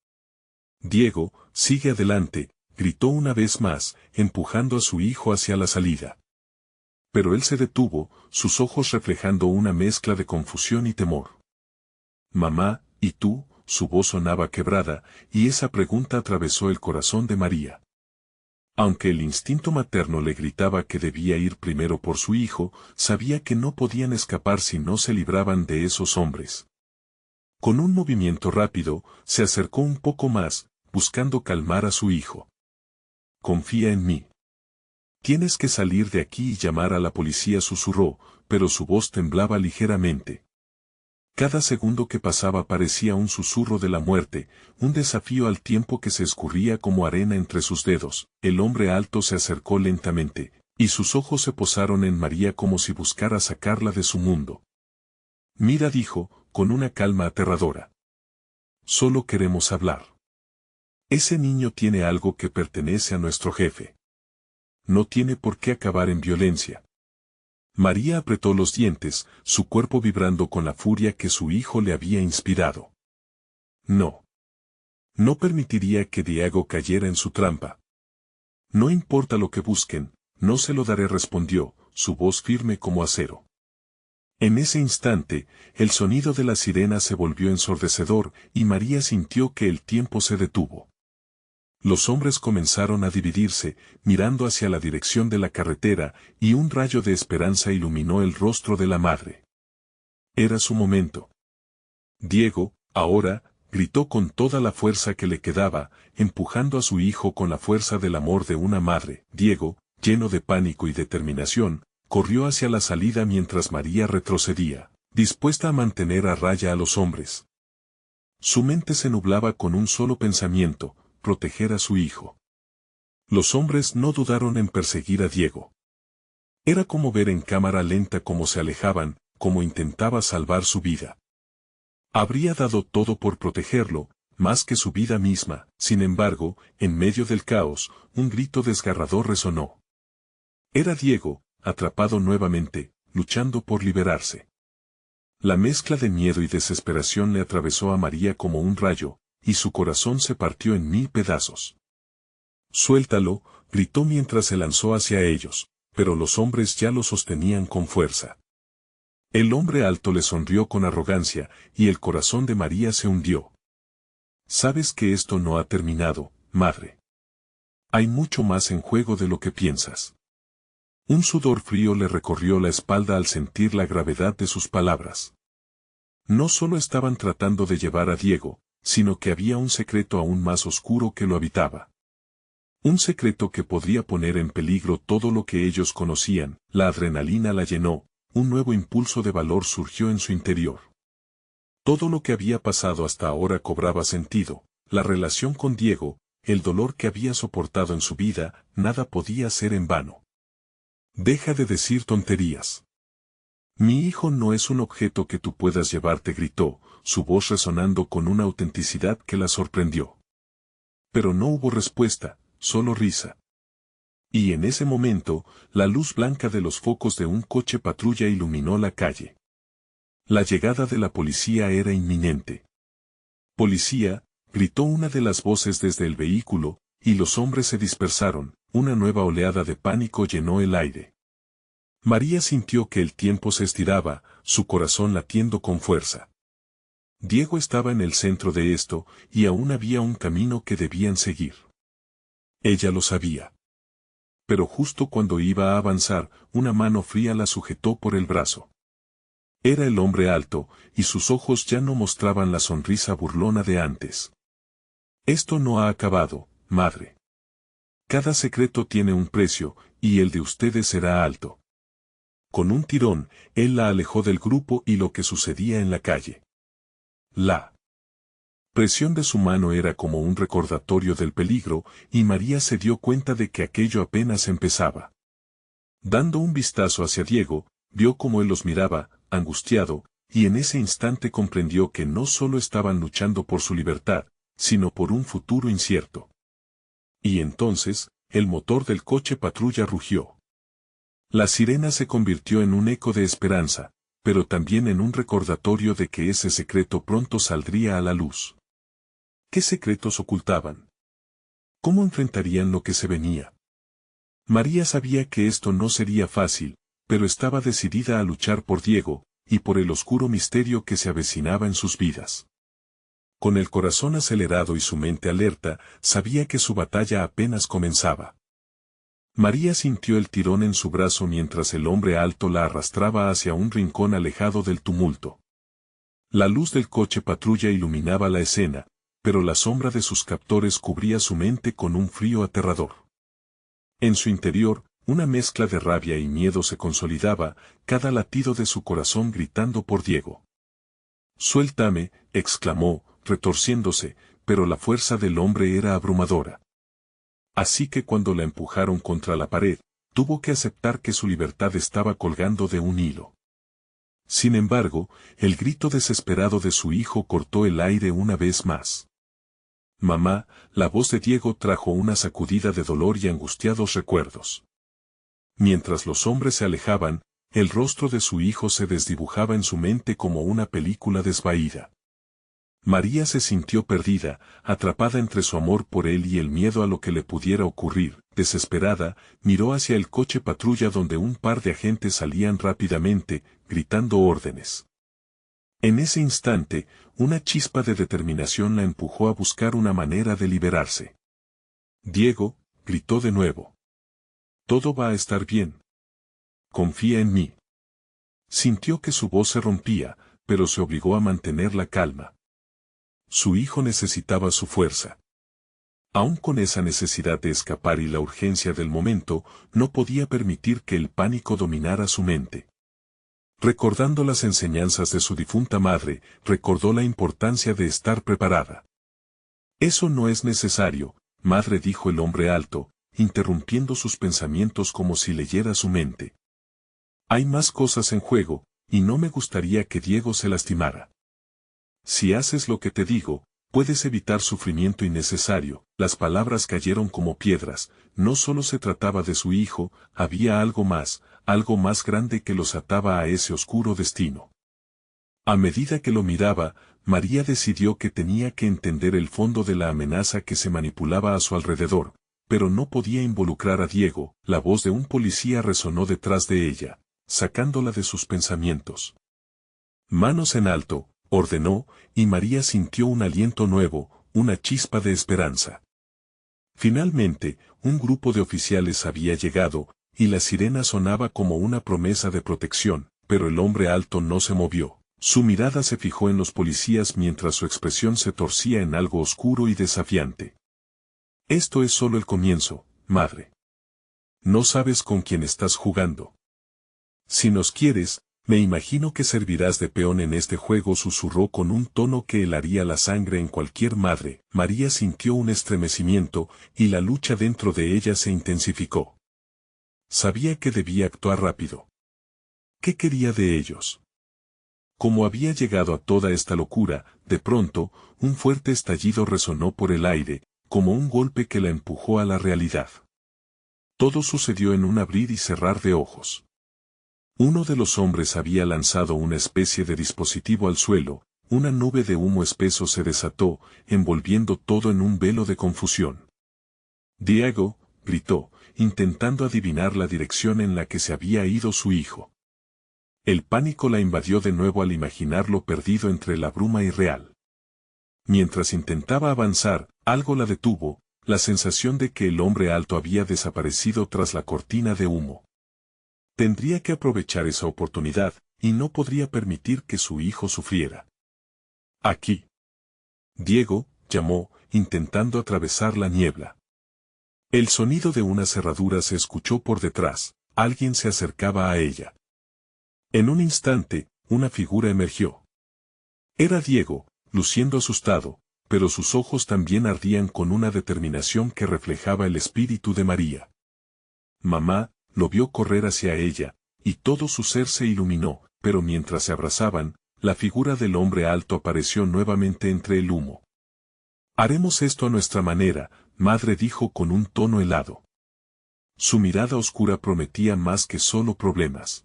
Diego, sigue adelante, gritó una vez más, empujando a su hijo hacia la salida. Pero él se detuvo, sus ojos reflejando una mezcla de confusión y temor. Mamá, ¿y tú? Su voz sonaba quebrada, y esa pregunta atravesó el corazón de María. Aunque el instinto materno le gritaba que debía ir primero por su hijo, sabía que no podían escapar si no se libraban de esos hombres. Con un movimiento rápido, se acercó un poco más, buscando calmar a su hijo. Confía en mí. Tienes que salir de aquí y llamar a la policía, susurró, pero su voz temblaba ligeramente. Cada segundo que pasaba parecía un susurro de la muerte, un desafío al tiempo que se escurría como arena entre sus dedos. El hombre alto se acercó lentamente, y sus ojos se posaron en María como si buscara sacarla de su mundo. Mira, dijo, con una calma aterradora. Solo queremos hablar. Ese niño tiene algo que pertenece a nuestro jefe. No tiene por qué acabar en violencia. María apretó los dientes, su cuerpo vibrando con la furia que su hijo le había inspirado. No. No permitiría que Diego cayera en su trampa. No importa lo que busquen, no se lo daré, respondió, su voz firme como acero. En ese instante, el sonido de la sirena se volvió ensordecedor y María sintió que el tiempo se detuvo. Los hombres comenzaron a dividirse, mirando hacia la dirección de la carretera, y un rayo de esperanza iluminó el rostro de la madre. Era su momento. Diego, ahora, gritó con toda la fuerza que le quedaba, empujando a su hijo con la fuerza del amor de una madre. Diego, lleno de pánico y determinación, corrió hacia la salida mientras María retrocedía, dispuesta a mantener a raya a los hombres. Su mente se nublaba con un solo pensamiento: proteger a su hijo. Los hombres no dudaron en perseguir a Diego. Era como ver en cámara lenta cómo se alejaban, cómo intentaba salvar su vida. Habría dado todo por protegerlo, más que su vida misma. Sin embargo, en medio del caos, un grito desgarrador resonó. Era Diego, atrapado nuevamente, luchando por liberarse. La mezcla de miedo y desesperación le atravesó a María como un rayo, y su corazón se partió en 1000 pedazos. «Suéltalo», gritó mientras se lanzó hacia ellos, pero los hombres ya lo sostenían con fuerza. El hombre alto le sonrió con arrogancia, y el corazón de María se hundió. «Sabes que esto no ha terminado, madre. Hay mucho más en juego de lo que piensas». Un sudor frío le recorrió la espalda al sentir la gravedad de sus palabras. No solo estaban tratando de llevar a Diego, sino que había un secreto aún más oscuro que lo habitaba. Un secreto que podría poner en peligro todo lo que ellos conocían. La adrenalina la llenó, un nuevo impulso de valor surgió en su interior. Todo lo que había pasado hasta ahora cobraba sentido, la relación con Diego, el dolor que había soportado en su vida, nada podía ser en vano. Deja de decir tonterías. Mi hijo no es un objeto que tú puedas llevarte, gritó, su voz resonando con una autenticidad que la sorprendió. Pero no hubo respuesta, solo risa. Y en ese momento, la luz blanca de los focos de un coche patrulla iluminó la calle. La llegada de la policía era inminente. «¡Policía!», gritó una de las voces desde el vehículo, y los hombres se dispersaron, una nueva oleada de pánico llenó el aire. María sintió que el tiempo se estiraba, su corazón latiendo con fuerza. Diego estaba en el centro de esto, y aún había un camino que debían seguir. Ella lo sabía. Pero justo cuando iba a avanzar, una mano fría la sujetó por el brazo. Era el hombre alto, y sus ojos ya no mostraban la sonrisa burlona de antes. «Esto no ha acabado, madre. Cada secreto tiene un precio, y el de ustedes será alto». Con un tirón, él la alejó del grupo y lo que sucedía en la calle. La presión de su mano era como un recordatorio del peligro, y María se dio cuenta de que aquello apenas empezaba. Dando un vistazo hacia Diego, vio cómo él los miraba, angustiado, y en ese instante comprendió que no solo estaban luchando por su libertad, sino por un futuro incierto. Y entonces, el motor del coche patrulla rugió. La sirena se convirtió en un eco de esperanza, pero también en un recordatorio de que ese secreto pronto saldría a la luz. ¿Qué secretos ocultaban? ¿Cómo enfrentarían lo que se venía? María sabía que esto no sería fácil, pero estaba decidida a luchar por Diego, y por el oscuro misterio que se avecinaba en sus vidas. Con el corazón acelerado y su mente alerta, sabía que su batalla apenas comenzaba. María sintió el tirón en su brazo mientras el hombre alto la arrastraba hacia un rincón alejado del tumulto. La luz del coche patrulla iluminaba la escena, pero la sombra de sus captores cubría su mente con un frío aterrador. En su interior, una mezcla de rabia y miedo se consolidaba, cada latido de su corazón gritando por Diego. «Suéltame», exclamó, retorciéndose, pero la fuerza del hombre era abrumadora. Así que cuando la empujaron contra la pared, tuvo que aceptar que su libertad estaba colgando de un hilo. Sin embargo, el grito desesperado de su hijo cortó el aire una vez más. «Mamá», la voz de Diego trajo una sacudida de dolor y angustiados recuerdos. Mientras los hombres se alejaban, el rostro de su hijo se desdibujaba en su mente como una película desvaída. María se sintió perdida, atrapada entre su amor por él y el miedo a lo que le pudiera ocurrir. Desesperada, miró hacia el coche patrulla donde un par de agentes salían rápidamente, gritando órdenes. En ese instante, una chispa de determinación la empujó a buscar una manera de liberarse. «Diego», gritó de nuevo. «Todo va a estar bien. Confía en mí». Sintió que su voz se rompía, pero se obligó a mantener la calma. Su hijo necesitaba su fuerza. Aún con esa necesidad de escapar y la urgencia del momento, no podía permitir que el pánico dominara su mente. Recordando las enseñanzas de su difunta madre, recordó la importancia de estar preparada. «Eso no es necesario», madre, dijo el hombre alto, interrumpiendo sus pensamientos como si leyera su mente. «Hay más cosas en juego, y no me gustaría que Diego se lastimara. Si haces lo que te digo, puedes evitar sufrimiento innecesario». Las palabras cayeron como piedras, no solo se trataba de su hijo, había algo más grande que los ataba a ese oscuro destino. A medida que lo miraba, María decidió que tenía que entender el fondo de la amenaza que se manipulaba a su alrededor, pero no podía involucrar a Diego. La voz de un policía resonó detrás de ella, sacándola de sus pensamientos. «Manos en alto», ordenó, y María sintió un aliento nuevo, una chispa de esperanza. Finalmente, un grupo de oficiales había llegado, y la sirena sonaba como una promesa de protección, pero el hombre alto no se movió. Su mirada se fijó en los policías mientras su expresión se torcía en algo oscuro y desafiante. «Esto es solo el comienzo, madre. No sabes con quién estás jugando. Si nos quieres, Me imagino que servirás de peón en este juego, susurró con un tono que helaría la sangre en cualquier madre. María sintió un estremecimiento, y la lucha dentro de ella se intensificó. Sabía que debía actuar rápido. ¿Qué quería de ellos? Como había llegado a toda esta locura, de pronto, un fuerte estallido resonó por el aire, como un golpe que la empujó a la realidad. Todo sucedió en un abrir y cerrar de ojos. Uno de los hombres había lanzado una especie de dispositivo al suelo, una nube de humo espeso se desató, envolviendo todo en un velo de confusión. Diego, gritó, intentando adivinar la dirección en la que se había ido su hijo. El pánico la invadió de nuevo al imaginarlo perdido entre la bruma irreal. Mientras intentaba avanzar, algo la detuvo, la sensación de que el hombre alto había desaparecido tras la cortina de humo. Tendría que aprovechar esa oportunidad, y no podría permitir que su hijo sufriera. Aquí. Diego, llamó, intentando atravesar la niebla. El sonido de una cerradura se escuchó por detrás, alguien se acercaba a ella. En un instante, una figura emergió. Era Diego, luciendo asustado, pero sus ojos también ardían con una determinación que reflejaba el espíritu de María. Mamá, lo vio correr hacia ella, y todo su ser se iluminó, pero mientras se abrazaban, la figura del hombre alto apareció nuevamente entre el humo. Haremos esto a nuestra manera, madre, dijo con un tono helado. Su mirada oscura prometía más que solo problemas.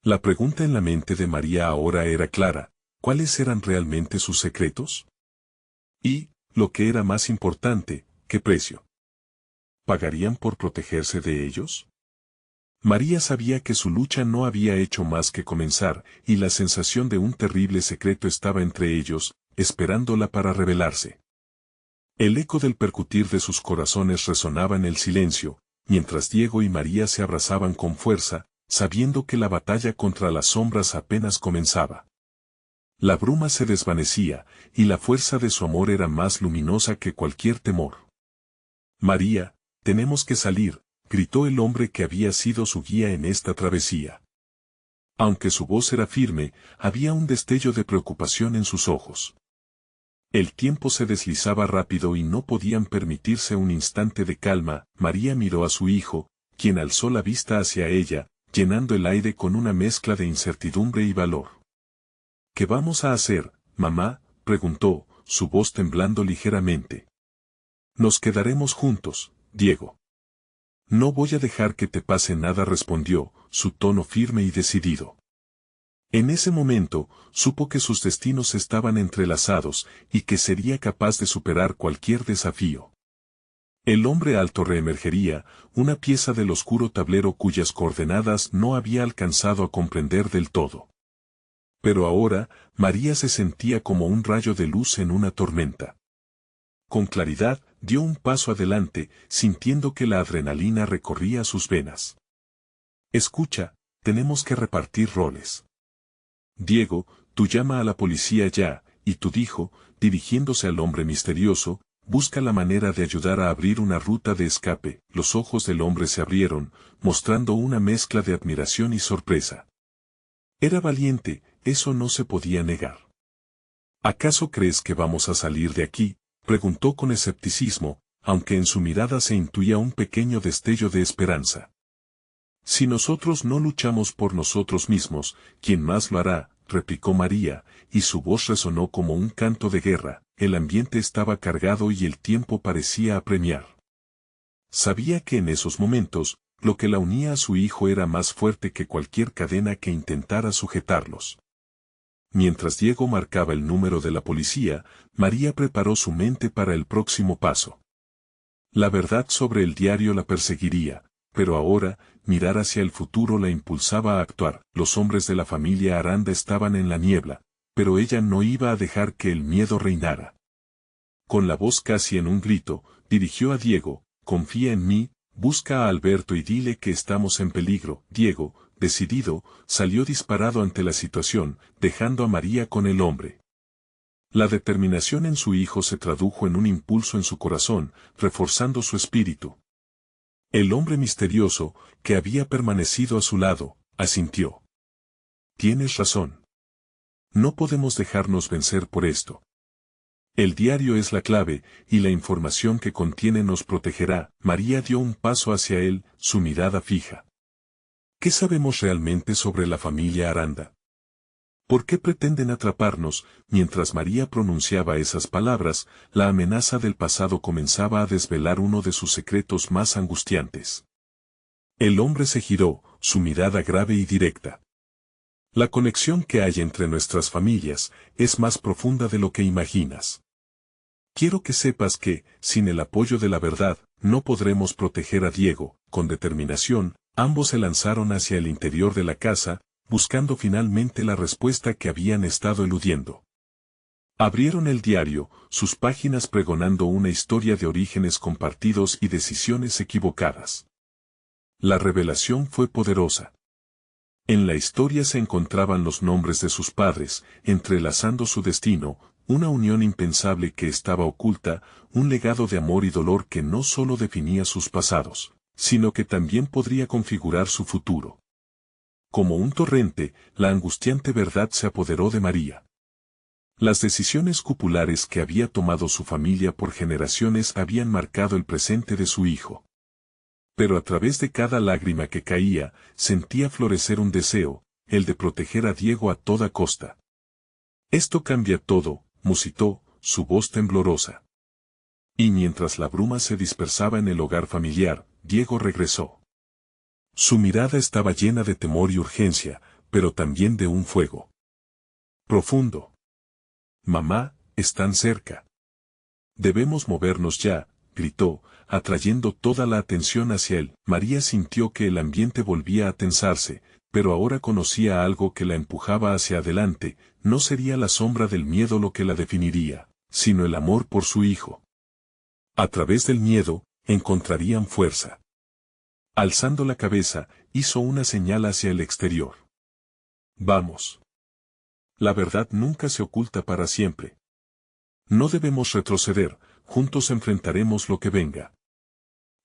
La pregunta en la mente de María ahora era clara: ¿cuáles eran realmente sus secretos? Y, lo que era más importante, ¿qué precio pagarían por protegerse de ellos? María sabía que su lucha no había hecho más que comenzar, y la sensación de un terrible secreto estaba entre ellos, esperándola para revelarse. El eco del percutir de sus corazones resonaba en el silencio, mientras Diego y María se abrazaban con fuerza, sabiendo que la batalla contra las sombras apenas comenzaba. La bruma se desvanecía, y la fuerza de su amor era más luminosa que cualquier temor. María, tenemos que salir, gritó el hombre que había sido su guía en esta travesía. Aunque su voz era firme, había un destello de preocupación en sus ojos. El tiempo se deslizaba rápido y no podían permitirse un instante de calma. María miró a su hijo, quien alzó la vista hacia ella, llenando el aire con una mezcla de incertidumbre y valor. ¿Qué vamos a hacer, mamá?, preguntó, su voz temblando ligeramente. Nos quedaremos juntos, Diego. No voy a dejar que te pase nada, respondió, su tono firme y decidido. En ese momento, supo que sus destinos estaban entrelazados, y que sería capaz de superar cualquier desafío. El hombre alto reemergería, una pieza del oscuro tablero cuyas coordenadas no había alcanzado a comprender del todo. Pero ahora, María se sentía como un rayo de luz en una tormenta. Con claridad, dio un paso adelante, sintiendo que la adrenalina recorría sus venas. Escucha, tenemos que repartir roles. Diego, tú llama a la policía ya, y tú, dijo, dirigiéndose al hombre misterioso, busca la manera de ayudar a abrir una ruta de escape. Los ojos del hombre se abrieron, mostrando una mezcla de admiración y sorpresa. Era valiente, eso no se podía negar. ¿Acaso crees que vamos a salir de aquí?, preguntó con escepticismo, aunque en su mirada se intuía un pequeño destello de esperanza. Si nosotros no luchamos por nosotros mismos, ¿quién más lo hará?, replicó María, y su voz resonó como un canto de guerra. El ambiente estaba cargado y el tiempo parecía apremiar. Sabía que en esos momentos, lo que la unía a su hijo era más fuerte que cualquier cadena que intentara sujetarlos. Mientras Diego marcaba el número de la policía, María preparó su mente para el próximo paso. La verdad sobre el diario la perseguiría, pero ahora, mirar hacia el futuro la impulsaba a actuar. Los hombres de la familia Aranda estaban en la niebla, pero ella no iba a dejar que el miedo reinara. Con la voz casi en un grito, dirigió a Diego: confía en mí, busca a Alberto y dile que estamos en peligro. Diego, decidido, salió disparado ante la situación, dejando a María con el hombre. La determinación en su hijo se tradujo en un impulso en su corazón, reforzando su espíritu. El hombre misterioso, que había permanecido a su lado, asintió. Tienes razón. No podemos dejarnos vencer por esto. El diario es la clave, y la información que contiene nos protegerá. María dio un paso hacia él, su mirada fija. ¿Qué sabemos realmente sobre la familia Aranda? ¿Por qué pretenden atraparnos? Mientras María pronunciaba esas palabras, la amenaza del pasado comenzaba a desvelar uno de sus secretos más angustiantes. El hombre se giró, su mirada grave y directa. La conexión que hay entre nuestras familias es más profunda de lo que imaginas. Quiero que sepas que, sin el apoyo de la verdad, no podremos proteger a Diego. Con determinación, ambos se lanzaron hacia el interior de la casa, buscando finalmente la respuesta que habían estado eludiendo. Abrieron el diario, sus páginas pregonando una historia de orígenes compartidos y decisiones equivocadas. La revelación fue poderosa. En la historia se encontraban los nombres de sus padres, entrelazando su destino, una unión impensable que estaba oculta, un legado de amor y dolor que no solo definía sus pasados, sino que también podría configurar su futuro. Como un torrente, la angustiante verdad se apoderó de María. Las decisiones cupulares que había tomado su familia por generaciones habían marcado el presente de su hijo. Pero a través de cada lágrima que caía, sentía florecer un deseo, el de proteger a Diego a toda costa. Esto cambia todo, musitó, su voz temblorosa. Y mientras la bruma se dispersaba en el hogar familiar, Diego regresó. Su mirada estaba llena de temor y urgencia, pero también de un fuego profundo. Mamá, están cerca. Debemos movernos ya, gritó, atrayendo toda la atención hacia él. María sintió que el ambiente volvía a tensarse, pero ahora conocía algo que la empujaba hacia adelante. No sería la sombra del miedo lo que la definiría, sino el amor por su hijo. A través del miedo, encontrarían fuerza. Alzando la cabeza, hizo una señal hacia el exterior. Vamos. La verdad nunca se oculta para siempre. No debemos retroceder, juntos enfrentaremos lo que venga.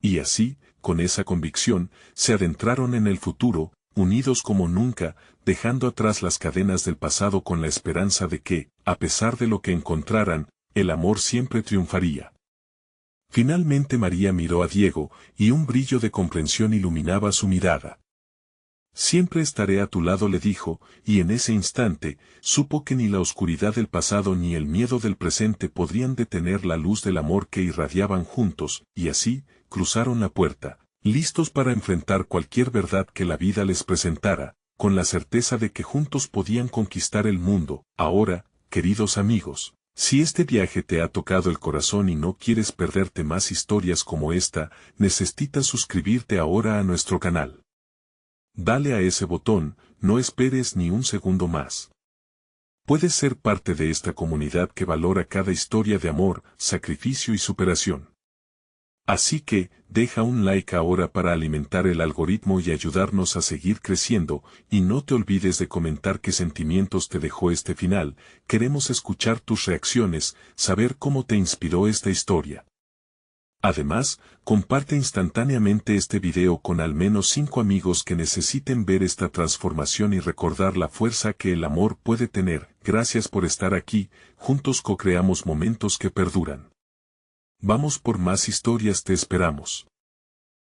Y así, con esa convicción, se adentraron en el futuro, unidos como nunca, dejando atrás las cadenas del pasado con la esperanza de que, a pesar de lo que encontraran, el amor siempre triunfaría. Finalmente María miró a Diego, y un brillo de comprensión iluminaba su mirada. Siempre estaré a tu lado, le dijo, y en ese instante, supo que ni la oscuridad del pasado ni el miedo del presente podrían detener la luz del amor que irradiaban juntos, y así, cruzaron la puerta, listos para enfrentar cualquier verdad que la vida les presentara, con la certeza de que juntos podían conquistar el mundo. Ahora, queridos amigos, si este viaje te ha tocado el corazón y no quieres perderte más historias como esta, necesitas suscribirte ahora a nuestro canal. Dale a ese botón, no esperes ni un segundo más. Puedes ser parte de esta comunidad que valora cada historia de amor, sacrificio y superación. Así que, deja un like ahora para alimentar el algoritmo y ayudarnos a seguir creciendo, y no te olvides de comentar qué sentimientos te dejó este final. Queremos escuchar tus reacciones, saber cómo te inspiró esta historia. Además, comparte instantáneamente este video con al menos 5 amigos que necesiten ver esta transformación y recordar la fuerza que el amor puede tener. Gracias por estar aquí, juntos co-creamos momentos que perduran. Vamos por más historias, te esperamos.